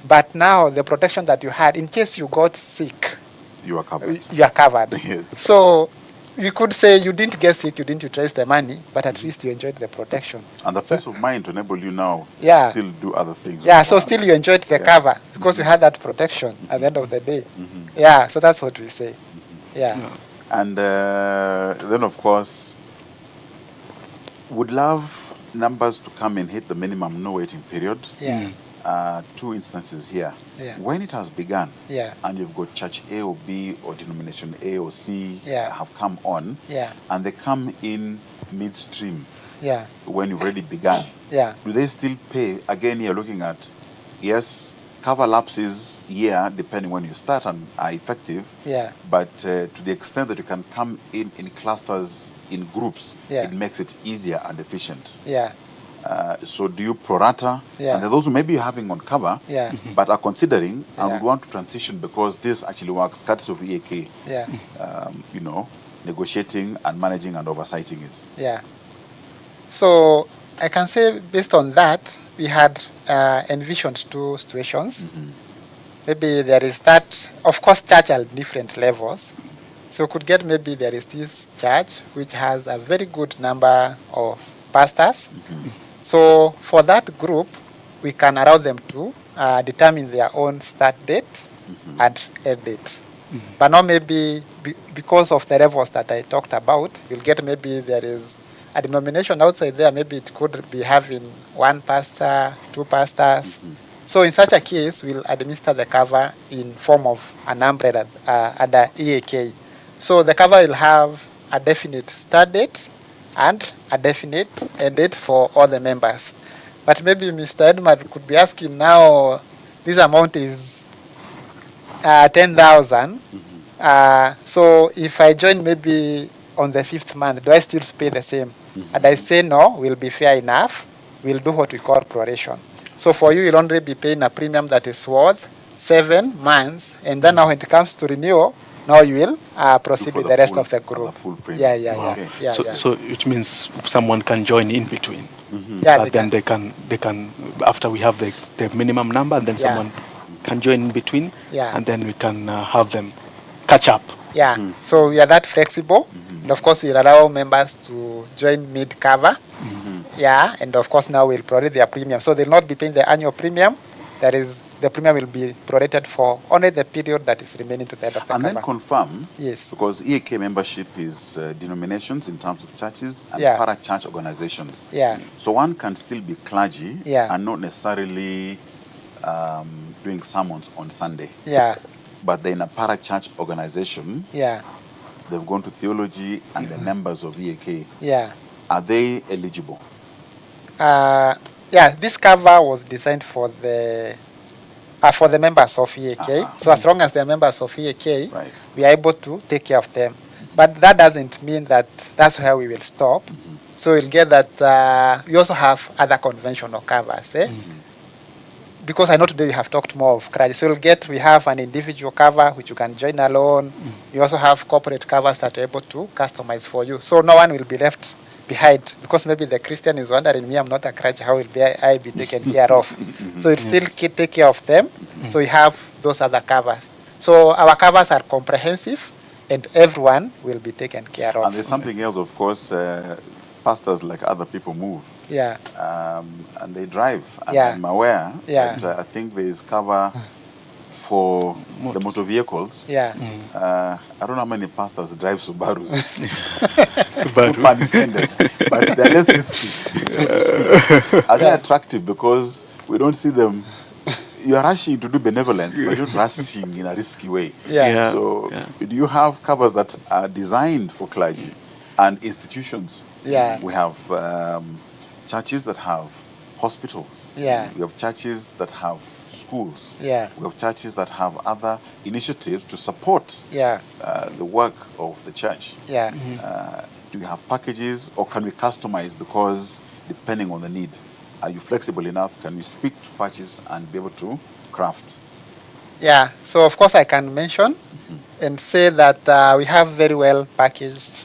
But now the protection that you had, in case you got sick, you are covered. You are covered. Yes. So you could say you didn't get sick, you didn't utilize the money, but at least you enjoyed the protection. And the peace of mind to enable you now still do other things. So still you enjoyed the cover because you had that protection at the end of the day. So that's what we say. And then, of course, would love numbers to come and hit the minimum no waiting period. Two instances here. When it has begun and you've got church A or B or denomination A or C have come on and they come in midstream when you've already begun, do they still pay? Again, you're looking at, yes, cover lapses depending when you start and are effective, but to the extent that you can come in clusters, in groups, it makes it easier and efficient. So do you prorata? And those who maybe you're having on cover, but are considering and would want to transition because this actually works, courtesy of EAK, negotiating and managing and oversighting it. So I can say based on that, we had envisioned two situations. Maybe there is that, of course, church at different levels. So could get maybe there is this church which has a very good number of pastors. So for that group, we can allow them to determine their own start date and end date. But not maybe because of the levels that I talked about, you'll get maybe there is a denomination outside there, maybe it could be having one pastor, two pastors. So in such a case, we'll administer the cover in form of an umbrella under EAK. So the cover will have a definite start date and a definite end date for all the members. But maybe Mr. Edmund could be asking now, this amount is 10,000. So if I join maybe on the 5th month, do I still pay the same? And I say no, will be fair enough. We'll do what we call proration. So for you, you'll only be paying a premium that is worth 7 months. And then now when it comes to renewal, now you will proceed with the rest of the group. Okay. So it means someone can join in between. Yeah, But then they can after we have the minimum number, and then someone can join in between, and then we can have them catch up. Yeah, so we are that flexible. And of course, we'll allow members to join mid-cover. Yeah, and of course, now we'll prorate their premium. So they'll not be paying the annual premium. That is, the premium will be prorated for only the period that is remaining to the end of the cover. And then confirm, yes, because EAK membership is denominations in terms of churches and para-church organizations. Yeah. So one can still be clergy and not necessarily doing sermons on Sunday. Yeah. But they're in a para-church organization. Yeah. They've gone to theology and the members of EAK. Yeah. Are they eligible? Yeah, this cover was designed for the members of EAK. So as long as they're members of EAK, we are able to take care of them. But that doesn't mean that that's where we will stop. So we'll get that we also have other conventional covers. Because I know today you have talked more of clergy. So we have an individual cover which you can join alone. You also have corporate covers that are able to customize for you. So no one will be left behind, because maybe the Christian is wondering, me, I'm not a clergy, how will I be taken care of? So it still take care of them. So we have those other covers. So our covers are comprehensive and everyone will be taken care of. And there's something else, of course, pastors like other people move. Yeah. And they drive. And I'm aware that I think there is cover for the motor vehicles. Yeah. I don't know how many pastors drive Subarus. Subaru. No pun intended. But they're less risky. Are they attractive? Because we don't see them. You are rushing to do benevolence, but you're not rushing in a risky way. Yeah. So do you have covers that are designed for clergy and institutions? Yeah. We have churches that have hospitals. Yeah. We have churches that have schools. Yeah. We have churches that have other initiatives to support the work of the church. Yeah. Do you have packages, or can we customize, because depending on the need? Are you flexible enough? Can you speak to purchase and be able to craft? Yeah, so of course I can mention and say that we have very well packaged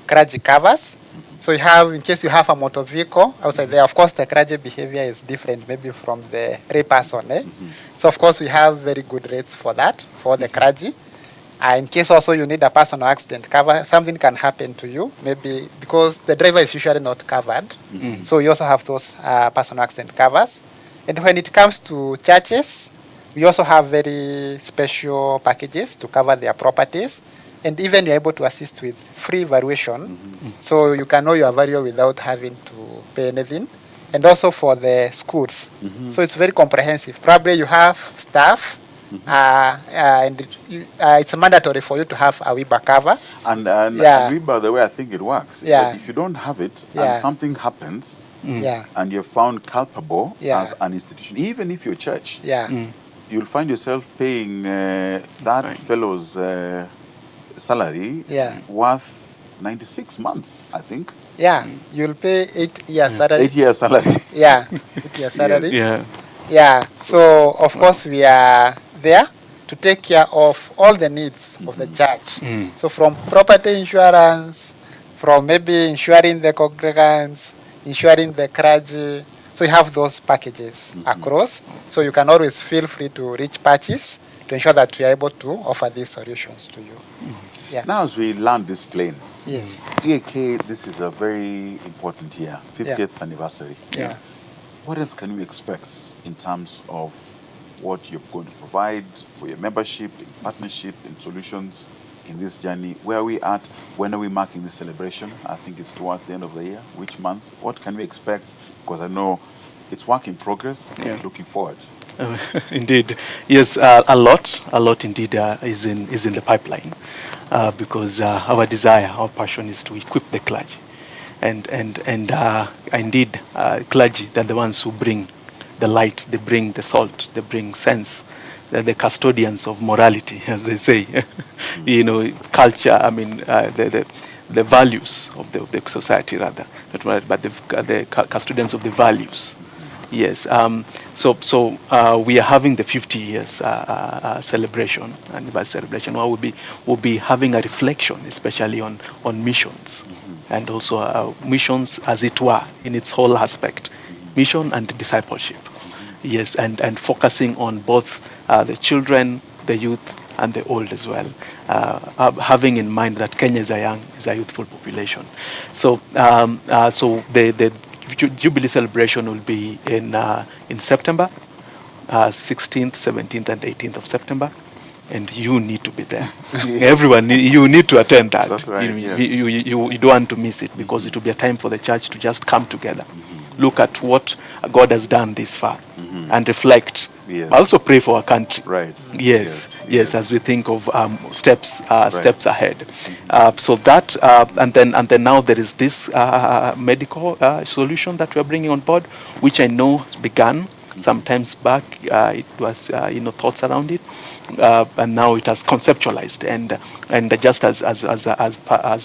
clergy covers. So you have, in case you have a motor vehicle outside there, of course the clergy behavior is different maybe from the lay person. So of course we have very good rates for that, for the clergy. In case also you need a personal accident cover, something can happen to you, maybe because the driver is usually not covered. So you also have those personal accident covers. And when it comes to churches, we also have very special packages to cover their properties. And even you're able to assist with free valuation. So you can know your value without having to pay anything. And also for the schools. So it's very comprehensive. Probably you have staff. And it's mandatory for you to have a WIBA cover. And WIBA, the way I think it works, if you don't have it and something happens, and you're found culpable as an institution, even if you're church, you'll find yourself paying that fellow's salary worth 96 months, I think. Yeah, you'll pay 8 years salary. 8 years salary. 8 years salary. Yes. So of course we are there to take care of all the needs of the church. So from property insurance, from maybe insuring the congregants, insuring the clergy. So you have those packages across. So you can always feel free to reach purchase to ensure that we are able to offer these solutions to you. Yeah. Now, as we land this plane, Yes. EAK, this is a very important year, 50th Yeah. anniversary. Yeah. What else can we expect in terms of what you're going to provide for your membership, in partnership, in solutions in this journey? Where are we at? When are we marking this celebration? I think it's towards the end of the year. Which month? What can we expect? Because I know it's work in progress. Yeah. Looking forward. Indeed, yes, a lot indeed is in the pipeline, because our desire, our passion is to equip the clergy, and indeed, clergy, they're the ones who bring the light, they bring the salt, they bring sense. They're the custodians of morality, as they say. You know, culture. I mean, the values of the society, rather, not moral, but the custodians of the values. Yes. So we are having the 50 years celebration, anniversary celebration. Where we'll be having a reflection, especially on missions, and also missions, as it were, in its whole aspect, mission and discipleship. Yes, and focusing on both the children, the youth, and the old as well, having in mind that Kenya is a youthful population. So so the Jubilee celebration will be in September, 16th, 17th, and 18th of September, and you need to be there. Everyone, you need to attend that. That's right, You don't want to miss it, because it will be a time for the church to just come together, look at what God has done this far, and reflect. Yes. Also pray for our country. Right. Yes, as we think of steps ahead. So that, and then now there is this medical solution that we are bringing on board, which I know has begun sometimes back. It was thoughts around it, and now it has conceptualized, and just as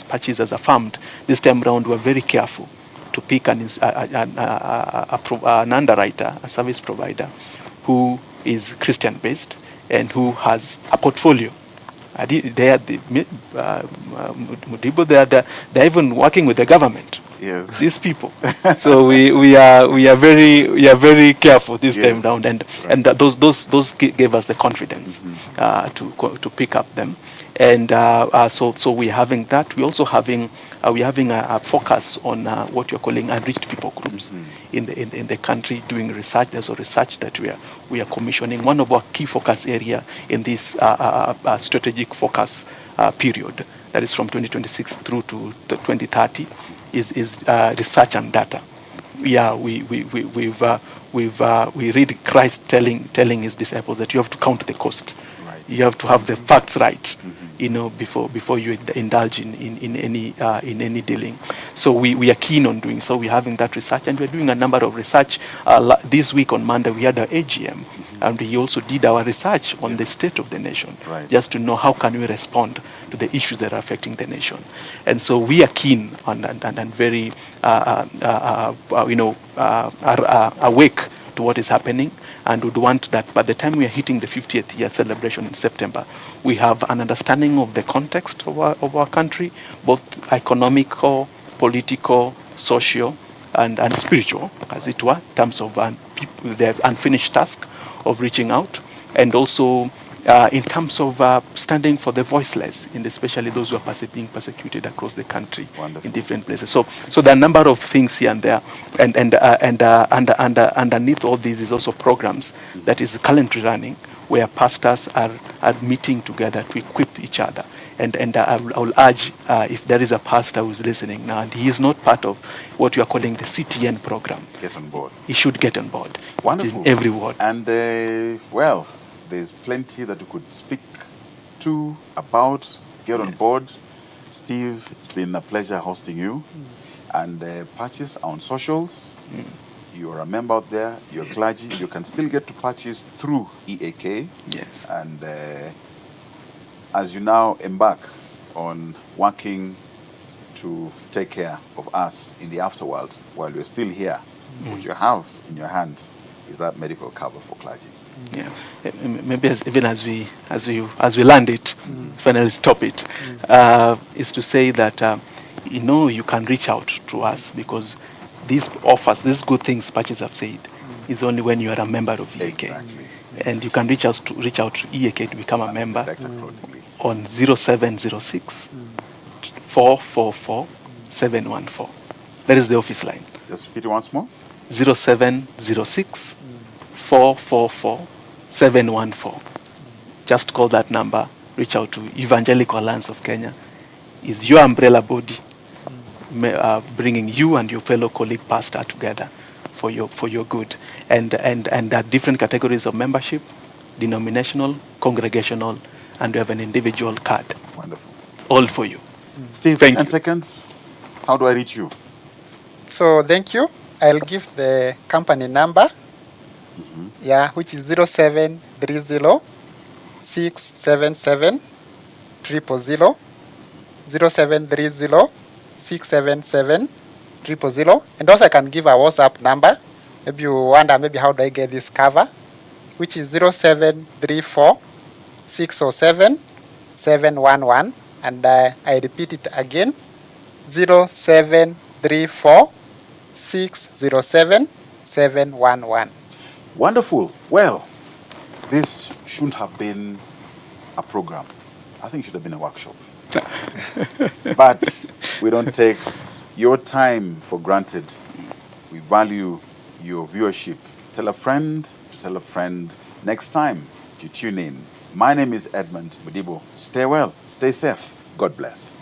Patches has affirmed, this time around we're very careful to pick an underwriter, a service provider, who is Christian-based and who has a portfolio. They're even working with the government. Yes. These people. So we are very careful this time round, and those gave us the confidence to pick up them, and so we're having that. We're also having a focus on what you're calling unreached people groups in the country, doing research. There's a research that we are commissioning. One of our key focus area in this strategic focus period, that is from 2026 through to 2030, is research and data. Yeah, we read Christ telling his disciples that you have to count the cost. Right. You have to have the facts right, before you indulge in any dealing. So we are keen on doing so. We're having that research, and we're doing a number of research. This week on Monday we had our AGM, and we also did our research on the state of the nation, just to know how can we respond to the issues that are affecting the nation. And so we are keen and very awake to what is happening, and would want that by the time we are hitting the 50th year celebration in September, we have an understanding of the context of our country, both economical, political, social, and spiritual, as it were, in terms of the unfinished task of reaching out, and also in terms of standing for the voiceless, and especially those who are being persecuted across the country. Wonderful. In different places. So there are a number of things here and there, and underneath all these is also programs that is currently running, where pastors are meeting together to equip each other. And I will urge, if there is a pastor who is listening now and he is not part of what you are calling the CTN program, Get on board. he should get on board. Wonderful. In every ward. And well, there's plenty that we could speak to about. Get on board. Steve, it's been a pleasure hosting you. And Patches on socials. You're a member out there. You're clergy. You can still get to Patches through EAK. Yes. And as you now embark on working to take care of us in the afterworld while you're still here, what you have in your hand is that medical cover for clergy. Yeah, maybe even as we land it, finally stop it, is to say that you can reach out to us, because these offers, these good things Patches have said, is only when you are a member of EAK. Exactly. And you can reach out to EAK to become a member, on 0706 444 714. That is the office line. Just repeat it once more. 0706 444 714. Just call that number, reach out to Evangelical Alliance of Kenya. Is your umbrella body bringing you and your fellow colleague pastor together for your good. And there are different categories of membership: denominational, congregational, and we have an individual card. Wonderful. All for you. Steve, Thank 10 you. seconds. How do I reach you? So thank you. I'll give the company number, which is 0730 677 000, 0730 677 000. And also I can give a WhatsApp number. Maybe you wonder, maybe how do I get this cover, which is 0734 607 711. And I repeat it again, 0734 607 711. Wonderful. Well, this shouldn't have been a program. I think it should have been a workshop. But we don't take your time for granted. We value your viewership. Tell a friend to tell a friend next time to tune in. My name is Edmund Mudibo. Stay well, stay safe. God bless.